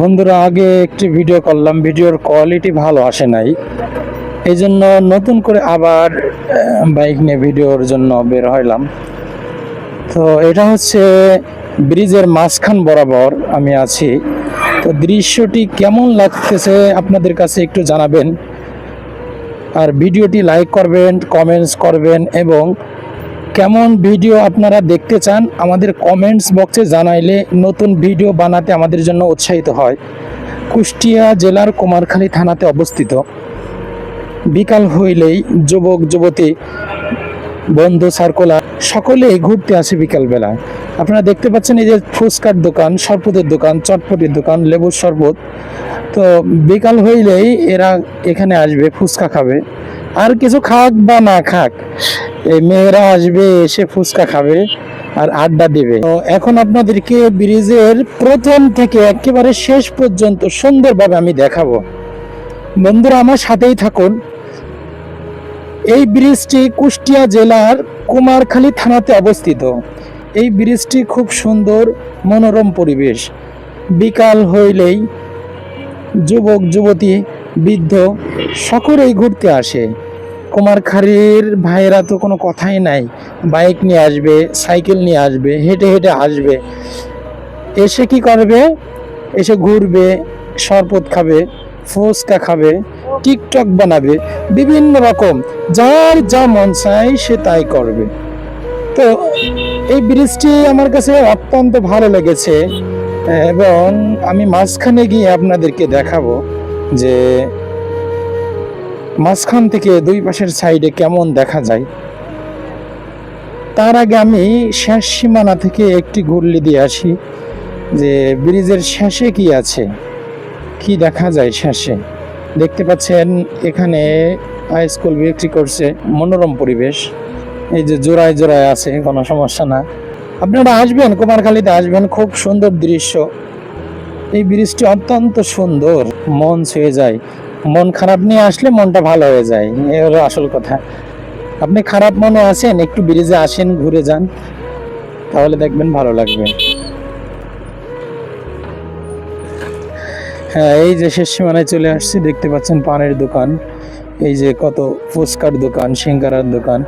বন্ধুরা, আগে একটি ভিডিও করলাম, ভিডিওর কোয়ালিটি ভালো আসে নাই, এই জন্য নতুন করে আবার বাইক নিয়ে ভিডিওর জন্য বের হইলাম। তো এটা হচ্ছে ব্রিজের মাঝখান বরাবর আমি আছি। তো দৃশ্যটি কেমন লাগতেছে আপনাদের কাছে একটু জানাবেন, আর ভিডিওটি লাইক করবেন, কমেন্টস করবেন, এবং কেমন ভিডিও আপনারা দেখতে চান আমাদের কমেন্টস বক্সে জানাইলে নতুন ভিডিও বানাতে আমাদের জন্য উৎসাহিত হয়। কুষ্টিয়া জেলার কুমারখালী থানাতে অবস্থিত। বিকাল হইলেই যুবক যুবতী, বন্ধু সার্কুলার সকলেই ঘুরতে আসে বিকালবেলায়। আপনারা দেখতে পাচ্ছেন এই যে ফুচকার দোকান, শরবতের দোকান, চটপটির দোকান, লেবুর শরবত। তো বিকাল হইলেই এরা এখানে আসবে, ফুচকা খাবে। আর কিছু খাক বা না খাক, এই মেয়েরা আসবে, এসে ফুচকা খাবে আর আড্ডা দিবে। তো এখন আপনাদেরকে ব্রিজের প্রথম থেকে একেবারে শেষ পর্যন্ত সুন্দরভাবে আমি দেখাবো। বন্ধুরা, আমার সাথেই থাকুন। এই ব্রিজটি কুষ্টিয়া জেলার কুমারখালী থানাতে অবস্থিত। এই ব্রিজটি খুব সুন্দর, মনোরম পরিবেশ। বিকাল হইলেই যুবক যুবতী, বৃদ্ধ সকলেই ঘুরতে আসে। কুমারখালীর ভাইয়েরা তো কোনো কথাই নাই, বাইক নিয়ে আসবে, সাইকেল নিয়ে আসবে, হেঁটে হেঁটে আসবে, এসে কি করবে, এসে ঘুরবে, শরবত খাবে, ফুচকা খাবে, টিকটক বানাবে, বিভিন্ন রকম যার যা মন চায় সে তাই করবে। তো এই ব্রিজটি আমার কাছে অত্যন্ত ভালো লেগেছে, এবং আমি মাঝখানে গিয়ে আপনাদেরকে দেখাবো যে মাঝখান থেকে দুই পাশের সাইডে কেমন দেখা যায়। তার আগে আমি শেষ সীমানা থেকে একটি ঘুরলি দিয়ে আসি যে ব্রিজের শেষে কি আছে, কি দেখা যায় শেষে। দেখতে পাচ্ছেন এখানে হাই স্কুল বিক্রি করছে, মনোরম পরিবেশ। এই যে জোড়ায় জোড়ায় আছে, কোনো সমস্যা না। আপনারা আসবেন, কুমারখালীতে আসবেন, খুব সুন্দর দৃশ্য। এই ব্রিজটি অত্যন্ত সুন্দর, মন ছুঁয়ে যায়। মন খারাপ নিয়ে আসলে মনটা ভালো হয়ে যায়, এই হলো আসল কথা। আপনি খারাপ মনে আছেন, একটু ব্রিজে আসেন, ঘুরে যান, তাহলে দেখবেন ভালো লাগবে। হ্যাঁ, এই যে শেষ সীমানায় চলে আসছি, দেখতে পাচ্ছেন পানের দোকান, এই যে কত ফুচকার দোকান, সিঙ্গারার দোকান।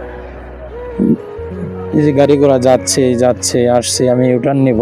এই যে গাড়ি ঘোড়া যাচ্ছে যাচ্ছে আসছে, আমি ইউটার্ন নেব।